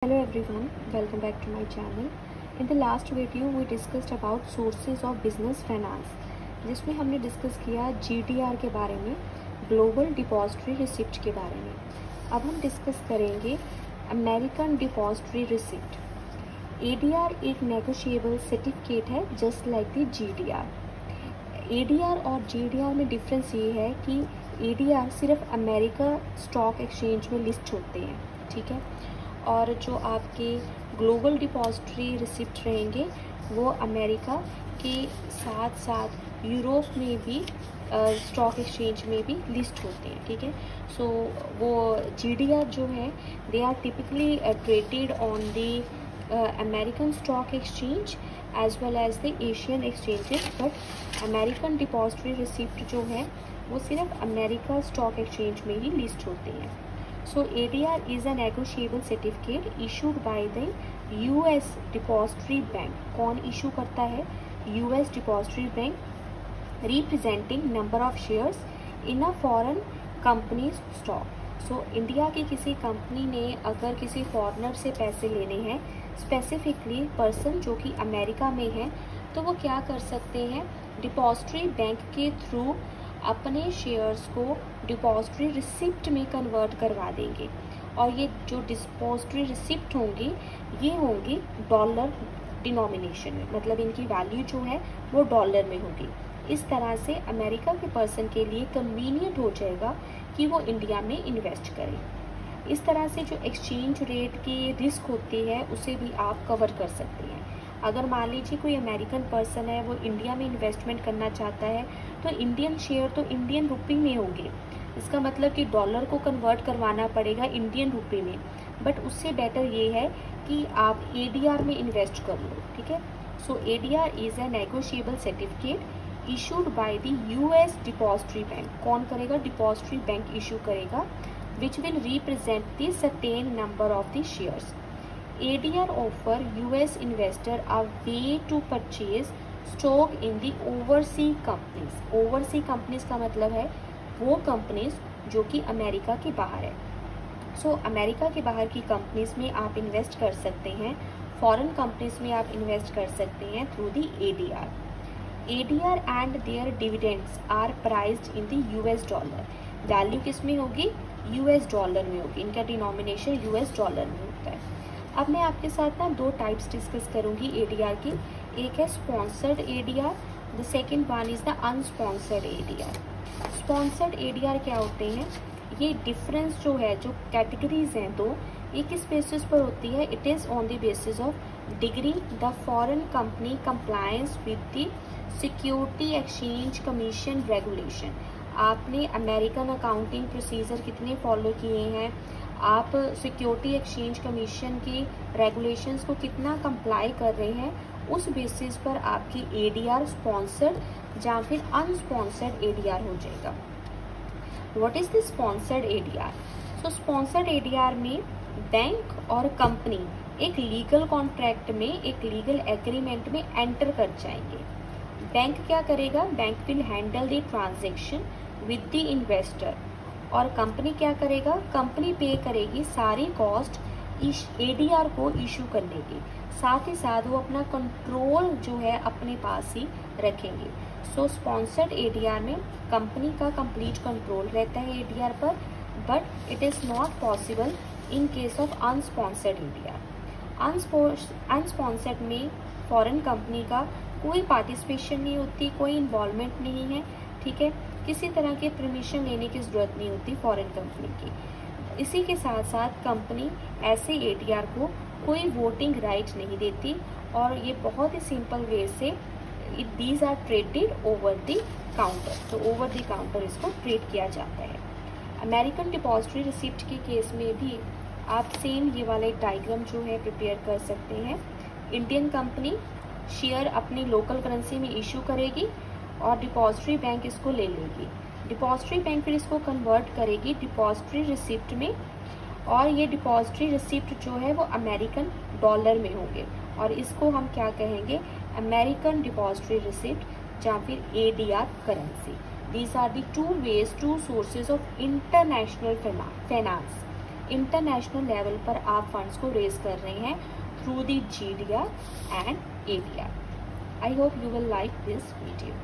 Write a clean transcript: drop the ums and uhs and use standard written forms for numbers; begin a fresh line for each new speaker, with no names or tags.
Hello everyone, welcome back to my channel. In the last video we discussed about sources of business finance, जिसमें हमने discuss किया GDR के बारे में, global depository receipt के बारे में. अब हम डिस्कस करेंगे अमेरिकन डिपॉजिटरी रिसिप्ट. ADR एक नेगोशिएबल सर्टिफिकेट है just like the GDR. ADR और GDR में डिफरेंस ये है कि ADR सिर्फ अमेरिका स्टॉक एक्सचेंज में लिस्ट होते हैं, ठीक है, और जो आपके ग्लोबल डिपॉजिटरी रिसिप्ट रहेंगे वो अमेरिका के साथ साथ यूरोप में भी स्टॉक एक्सचेंज में भी लिस्ट होते हैं, ठीक है. सो वो GDR जो है they are typically traded on the American stock exchange as well as the Asian exchanges, but American depository receipt जो है वो सिर्फ अमेरिका स्टॉक एक्सचेंज में ही लिस्ट होते हैं. So ADR is a negotiable certificate issued by the US Depository Bank. कौन issue करता है? US Depository Bank, representing number of shares in a foreign company's stock. So India की किसी company ने अगर किसी फॉरेनर से पैसे लेने हैं, स्पेसिफिकली पर्सन जो कि अमेरिका में है, तो वो क्या कर सकते हैं? डिपॉजिटरी बैंक के थ्रू अपने शेयर्स को डिपॉजिटरी रिसिप्ट में कन्वर्ट करवा देंगे, और ये जो डिपॉजिटरी रिसिप्ट होंगी ये होंगी डॉलर डिनोमिनेशन में, मतलब इनकी वैल्यू जो है वो डॉलर में होगी. इस तरह से अमेरिका के पर्सन के लिए कन्वीनियंट हो जाएगा कि वो इंडिया में इन्वेस्ट करें. इस तरह से जो एक्सचेंज रेट की रिस्क होती है उसे भी आप कवर कर सकते हैं. अगर मान लीजिए कोई अमेरिकन पर्सन है वो इंडिया में इन्वेस्टमेंट करना चाहता है तो इंडियन शेयर तो इंडियन रुपी में होंगे, इसका मतलब कि डॉलर को कन्वर्ट करवाना पड़ेगा इंडियन रुपी में, बट उससे बेटर ये है कि आप ADR में इन्वेस्ट कर लो, ठीक है. सो ADR is a negotiable certificate issued by the US depository bank. कौन करेगा? डिपॉजिटरी बैंक इशू करेगा, which will represent the certain number of the shares. ADR offer US investor a way to purchase stock in the overseas companies. Overseas companies का मतलब है वो companies जो कि America के बाहर है. सो अमेरिका के बाहर की कंपनीज में आप इन्वेस्ट कर सकते हैं, फॉरेन कंपनीज में आप इन्वेस्ट कर सकते हैं through the ADR. ADR and their dividends are priced in the US dollar. Value किस में होगी? US डॉलर में होगी, इनका डिनोमिनेशन US डॉलर में होता है. अब मैं आपके साथ ना दो टाइप्स डिस्कस करूंगी ADR की. एक है sponsored ADR, the second one is the unsponsored ADR. Sponsored ADR क्या होते हैं? ये डिफरेंस जो है, जो कैटेगरीज हैं दो, ये किस बेसिस पर होती है? It is on the basis of degree the foreign company compliance with the security exchange commission regulation. आपने अमेरिकन अकाउंटिंग प्रोसीजर कितने फॉलो किए हैं, आप सिक्योरिटी एक्सचेंज कमीशन के रेगुलेशंस को कितना कंप्लाई कर रहे हैं, उस बेसिस पर आपकी ADR स्पॉन्सर्ड या फिर अनस्पॉन्सर्ड ADR हो जाएगा. What is the sponsored ADR? So sponsored ADR में बैंक और कंपनी एक लीगल कॉन्ट्रैक्ट में, एक लीगल एग्रीमेंट में एंटर कर जाएंगे. बैंक क्या करेगा? Bank will handle the transaction with the investor, और कंपनी क्या करेगा? कंपनी पे करेगी सारी कॉस्ट ADR को इशू करने की, साथ ही साथ वो अपना कंट्रोल जो है अपने पास ही रखेंगे. सो स्पॉन्सर्ड ADR में कंपनी का कंप्लीट कंट्रोल रहता है ADR पर, but it is not possible in case of unsponsored ADR. Unsponsored में फॉरेन कंपनी का कोई पार्टिसिपेशन नहीं होती, कोई इन्वॉल्वमेंट नहीं है, ठीक है, किसी तरह के परमिशन लेने की ज़रूरत नहीं होती फॉरेन कंपनी की. इसी के साथ साथ कंपनी ऐसे ADR को कोई वोटिंग राइट नहीं देती, और ये बहुत ही सिंपल वे से these are traded over the counter. तो ओवर द काउंटर इसको ट्रेड किया जाता है. अमेरिकन डिपॉजिटरी रिसिप्ट के केस में भी आप सेम ये वाला एक डायग्राम जो है प्रिपेयर कर सकते हैं. इंडियन कंपनी शेयर अपनी लोकल करेंसी में इशू करेगी और डिपॉजिटरी बैंक इसको ले लेगी. डिपॉजिटरी बैंक फिर इसको कन्वर्ट करेगी डिपॉजिटरी रिसिप्ट में, और ये डिपॉजिटरी रिसिप्ट जो है वो अमेरिकन डॉलर में होंगे, और इसको हम क्या कहेंगे? अमेरिकन डिपॉजिटरी रिसिप्ट या फिर ADR currency. These are the two ways, two sources of international finance. International level पर आप फंड्स को रेज कर रहे हैं through the GDR and ADR। I hope you will like this video.